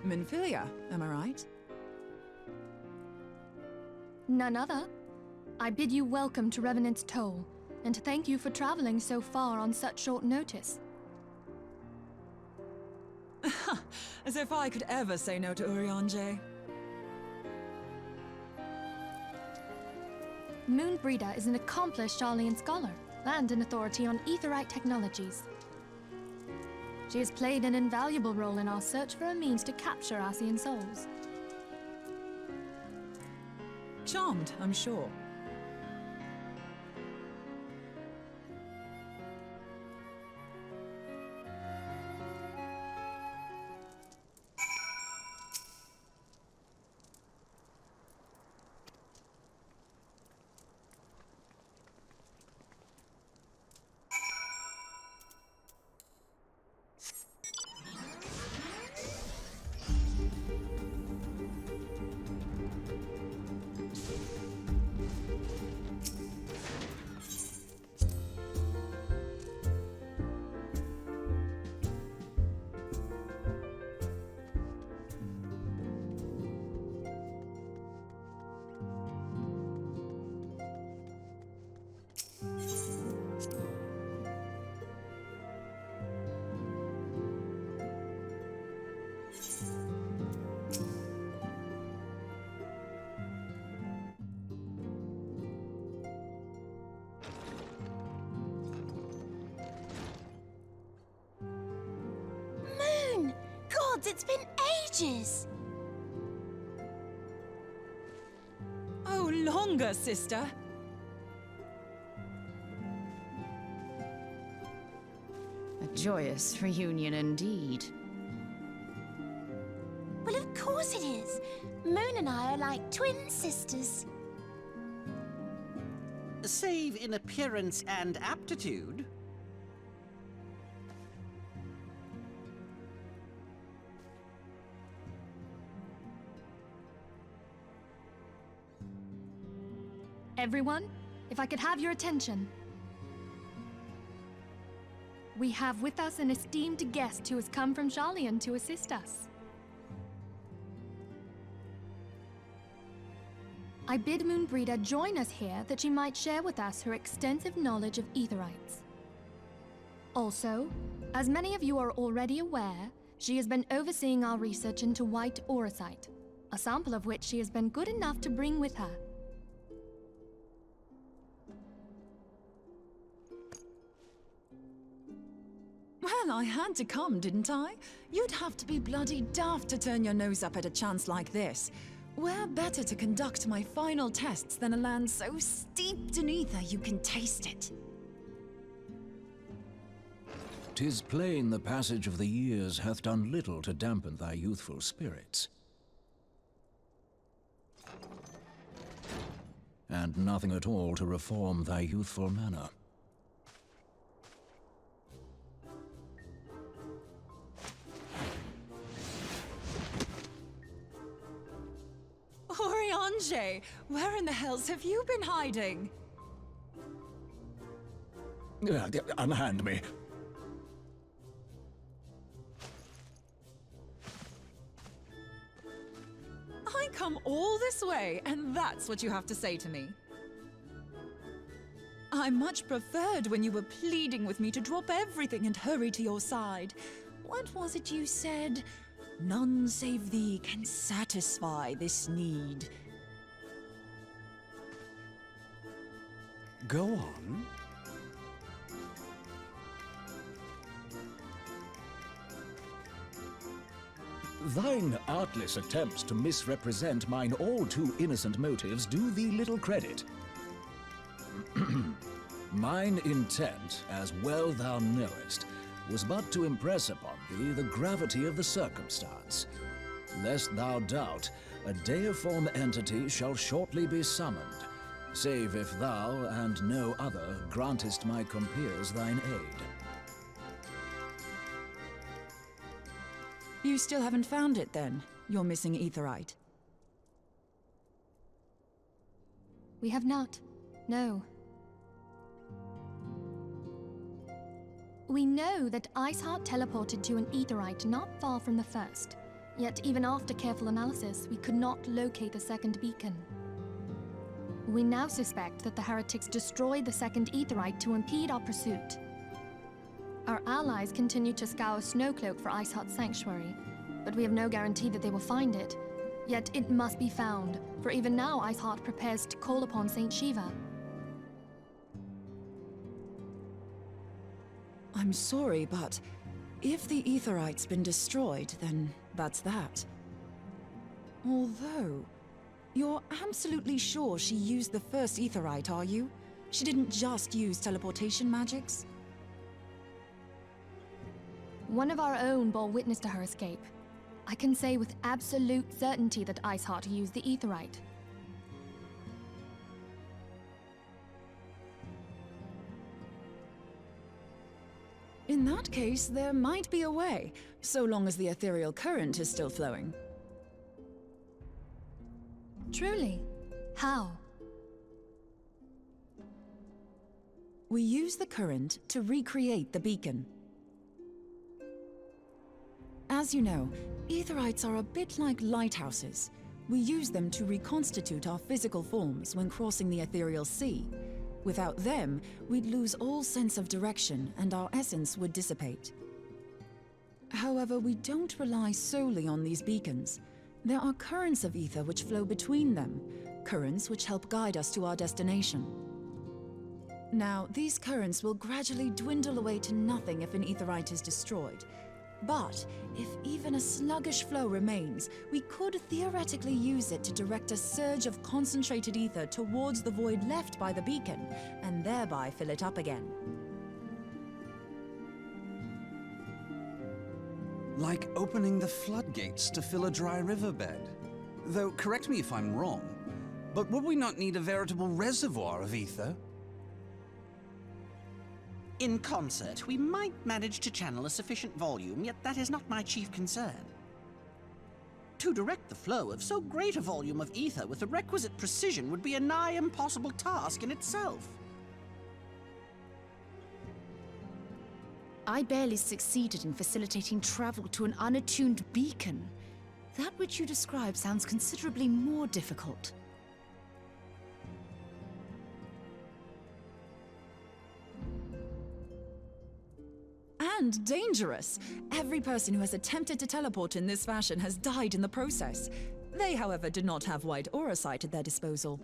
Minfilia, am I right? None other. I bid you welcome to Revenant's Toll, and to thank you for traveling so far on such short notice. As if I could ever say no to Urianger. Moonbreeder is an accomplished Sharlayan scholar and an authority on aetherite technologies. She has played an invaluable role in our search for a means to capture Ascian souls. Charmed, I'm sure. It's been ages! Oh, longer, sister! A joyous reunion indeed. Well, of course it is. Moon and I are like twin sisters. Save in appearance and aptitude. Everyone, if I could have your attention. We have with us an esteemed guest who has come from Sharlayan to assist us. I bid Moonbreeder join us here that she might share with us her extensive knowledge of aetherites. Also, as many of you are already aware, she has been overseeing our research into white auracite, a sample of which she has been good enough to bring with her. Well, I had to come, didn't I? You'd have to be bloody daft to turn your nose up at a chance like this. Where better to conduct my final tests than a land so steeped in ether you can taste it? 'Tis plain the passage of the years hath done little to dampen thy youthful spirits. And nothing at all to reform thy youthful manner. Urianger, where in the hells have you been hiding? Unhand me. I come all this way, and that's what you have to say to me. I much preferred when you were pleading with me to drop everything and hurry to your side. What was it you said? None save thee can satisfy this need. Go on. Thine artless attempts to misrepresent mine all too innocent motives do thee little credit. Mine intent, as well thou knowest, was but to impress upon thee the gravity of the circumstance. Lest thou doubt, a deiform entity shall shortly be summoned, save if thou and no other grantest my compeers thine aid. You still haven't found it then, your missing aetherite? We have not, no. We know that Iceheart teleported to an aetherite not far from the first, Yet even after careful analysis, we could not locate the second beacon. We now suspect that the heretics destroyed the second aetherite to impede our pursuit. Our allies continue to scour Snowcloak for Iceheart's sanctuary, but we have no guarantee that they will find it. Yet it must be found, for even now Iceheart prepares to call upon Saint Shiva. I'm sorry, but if the aetherite's been destroyed, then that's that. Although, you're absolutely sure she used the first aetherite, are you? She didn't just use teleportation magics? One of our own bore witness to her escape. I can say with absolute certainty that Iceheart used the aetherite. In that case, there might be a way, so long as the ethereal current is still flowing. Truly? How? We use the current to recreate the beacon. As you know, aetherites are a bit like lighthouses. We use them to reconstitute our physical forms when crossing the ethereal sea. Without them, we'd lose all sense of direction and our essence would dissipate. However, we don't rely solely on these beacons. There are currents of ether which flow between them, currents which help guide us to our destination. Now, these currents will gradually dwindle away to nothing if an aetherite is destroyed. But if even a sluggish flow remains, we could theoretically use it to direct a surge of concentrated ether towards the void left by the beacon, and thereby fill it up again. Like opening the floodgates to fill a dry riverbed. Though, correct me if I'm wrong, but would we not need a veritable reservoir of ether? In concert, we might manage to channel a sufficient volume, yet that is not my chief concern. To direct the flow of so great a volume of ether with the requisite precision would be a nigh impossible task in itself. I barely succeeded in facilitating travel to an unattuned beacon. That which you describe sounds considerably more difficult. And dangerous. Every person who has attempted to teleport in this fashion has died in the process. They, however, did not have white aura sight at their disposal.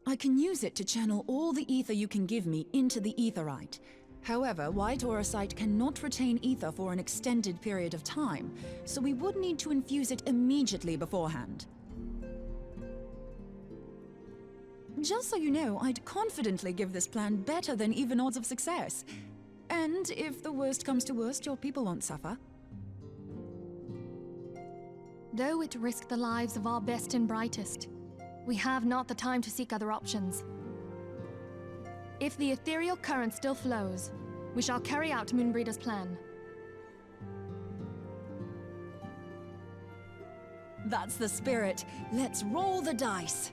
I can use it to channel all the ether you can give me into the aetherite. However, white aura sight cannot retain ether for an extended period of time, so we would need to infuse it immediately beforehand. Just so you know, I'd confidently give this plan better than even odds of success. And if the worst comes to worst, your people won't suffer. Though it risked the lives of our best and brightest, we have not the time to seek other options. If the ethereal current still flows, we shall carry out Moonbreeder's plan. That's the spirit. Let's roll the dice.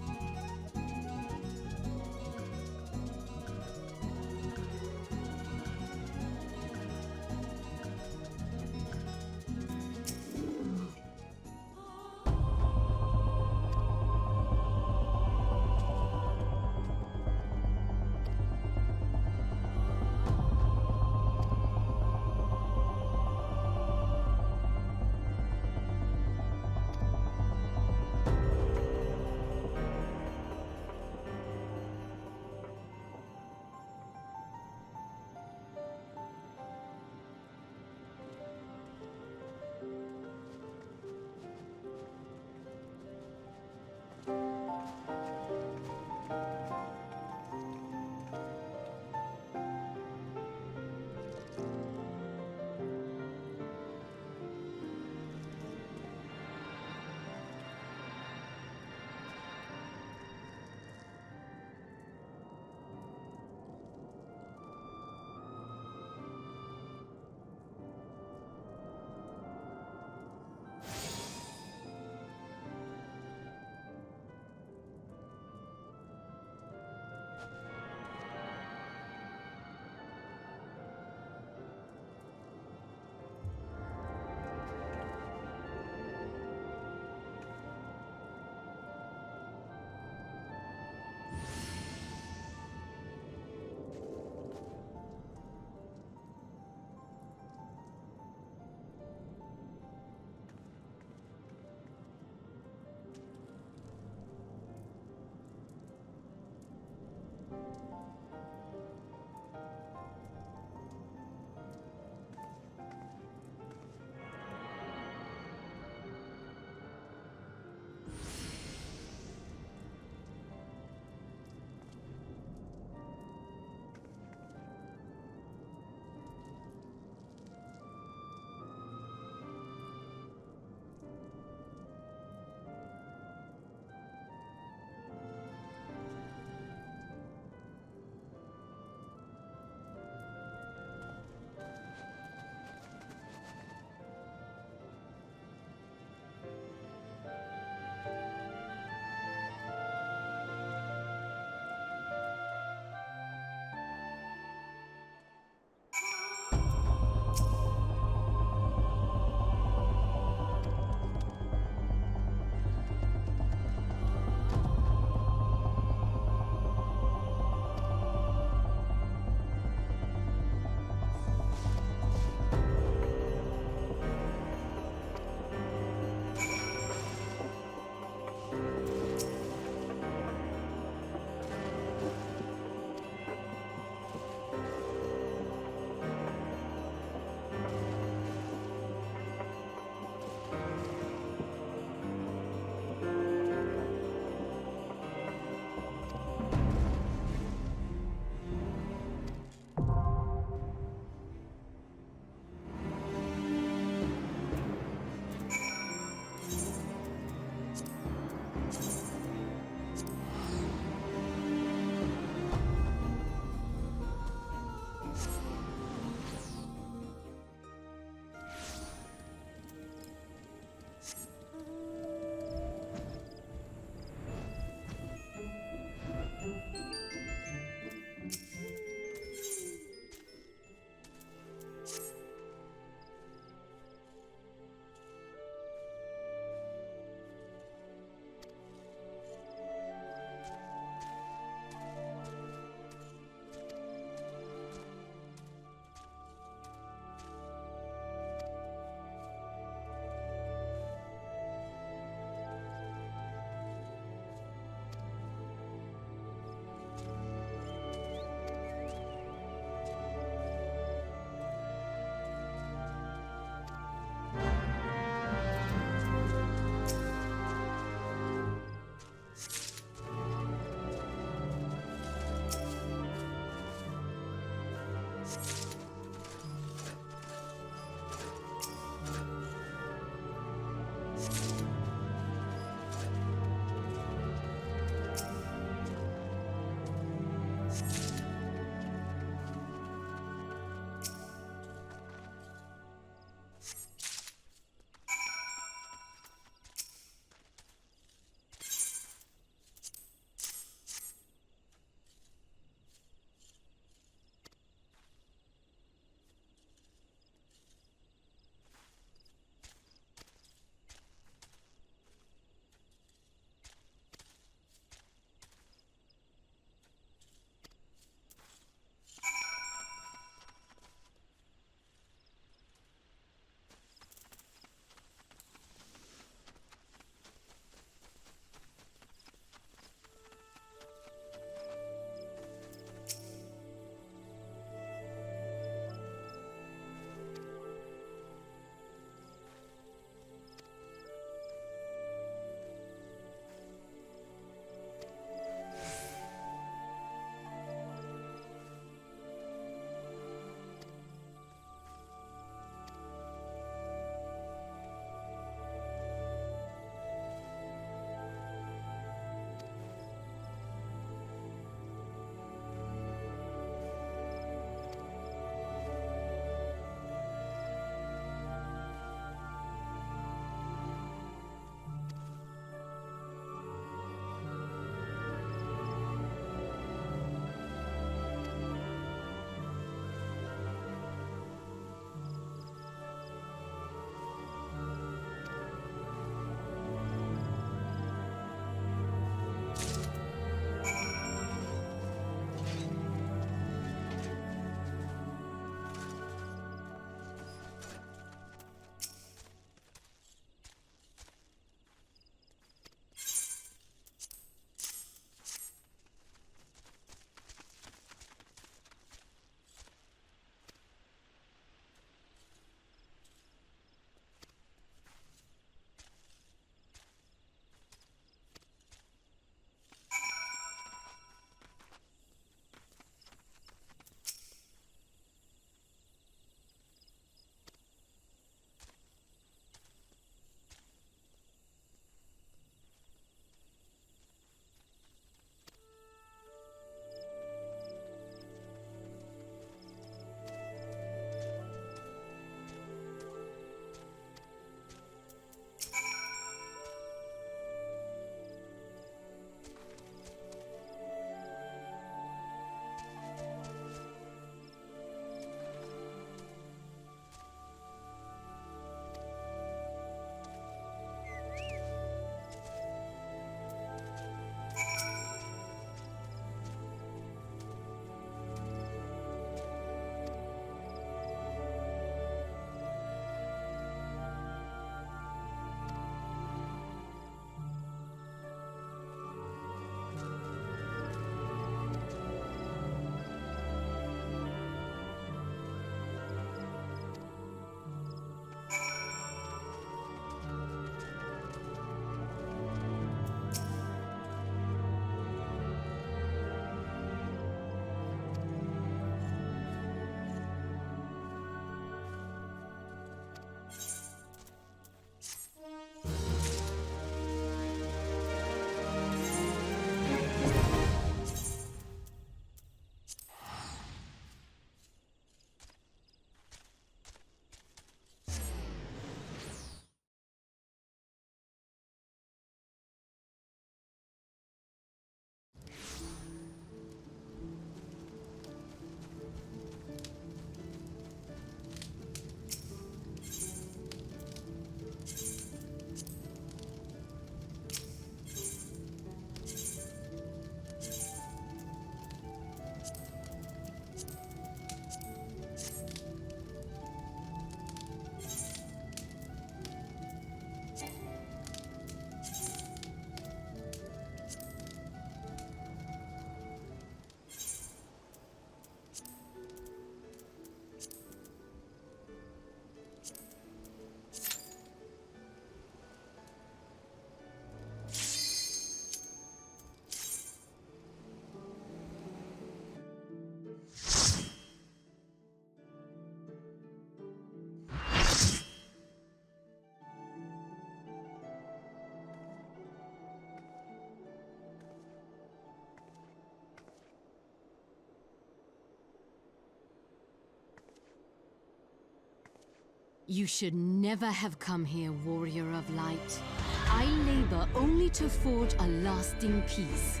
You should never have come here, warrior of light. I labor only to forge a lasting peace.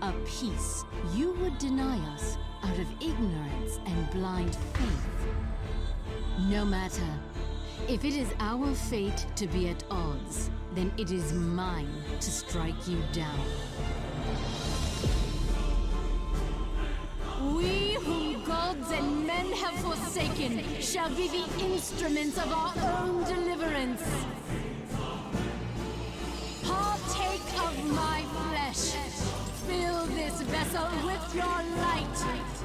A peace you would deny us out of ignorance and blind faith. No matter. If it is our fate to be at odds, then it is mine to strike you down. We whom gods and men have forsaken shall be the instruments of our own deliverance. Partake of my flesh. Fill this vessel with your light.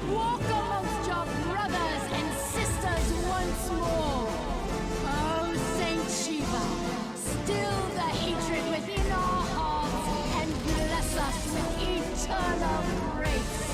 Walk amongst your brothers and sisters once more. Oh, Saint Shiva, still the hatred within our hearts and bless us with eternal grace.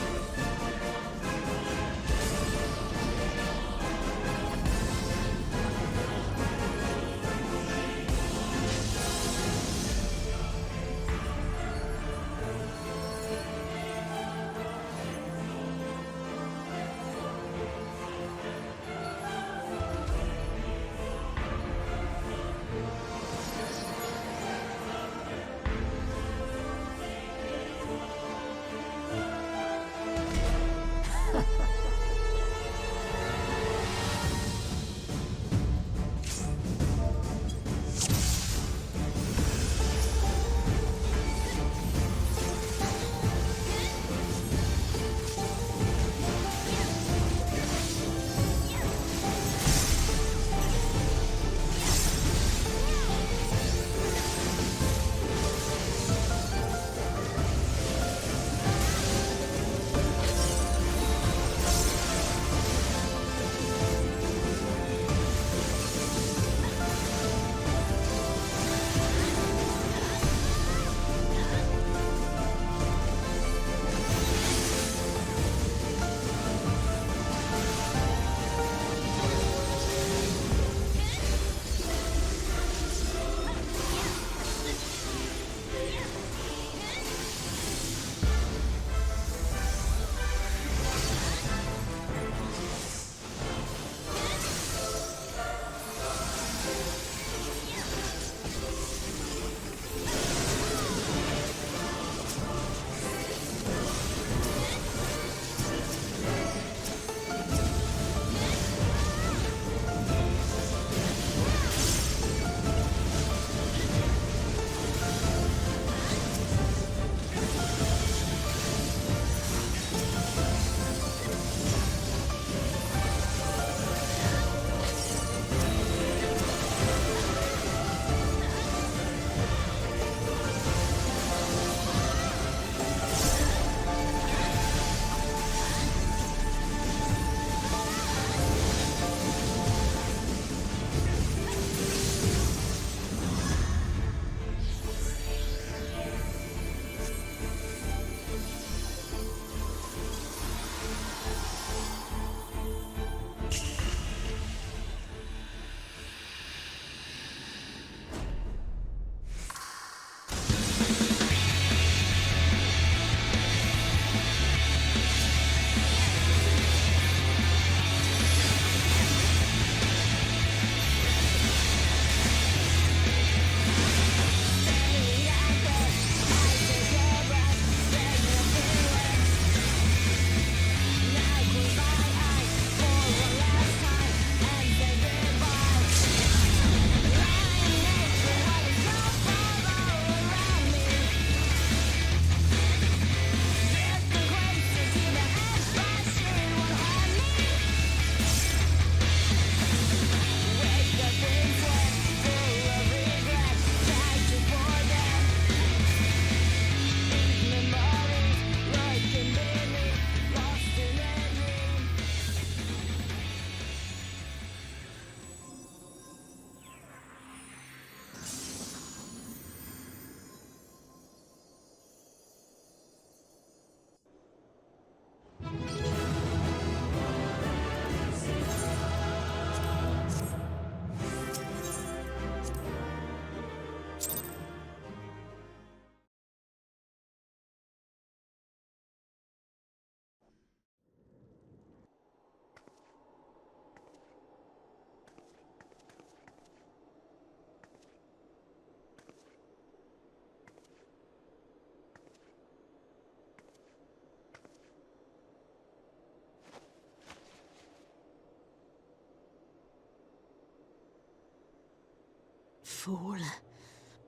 Fool.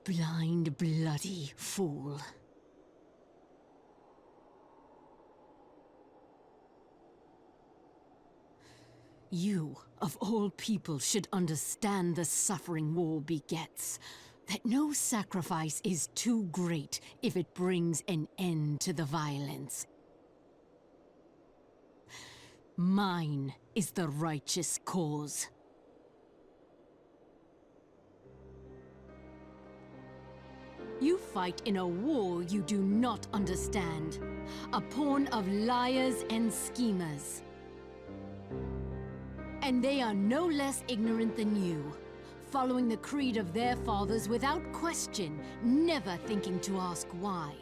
Blind, bloody fool. You, of all people, should understand the suffering war begets. That no sacrifice is too great if it brings an end to the violence. Mine is the righteous cause. You fight in a war you do not understand. A pawn of liars and schemers. And they are no less ignorant than you, following the creed of their fathers without question, never thinking to ask why.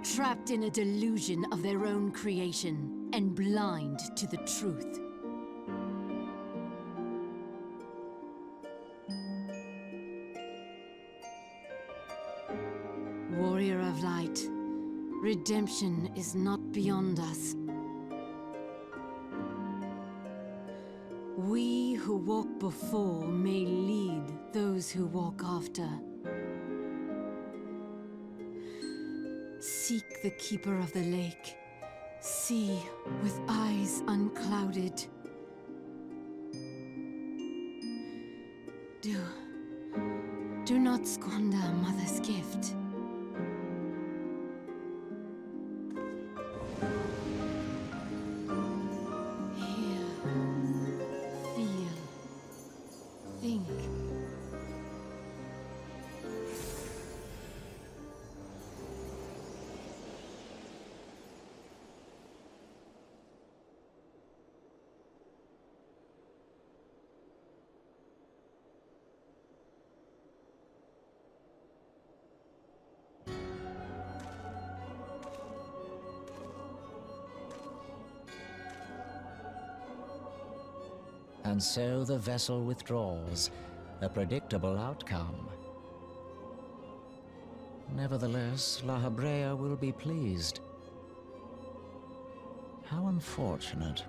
Trapped in a delusion of their own creation, and blind to the truth. Warrior of light, redemption is not beyond us. We who walk before may lead those who walk after. Seek the keeper of the lake. See with eyes unclouded. Do not squander Mother's gift. And so the vessel withdraws, a predictable outcome. Nevertheless, La Habrea will be pleased. How unfortunate.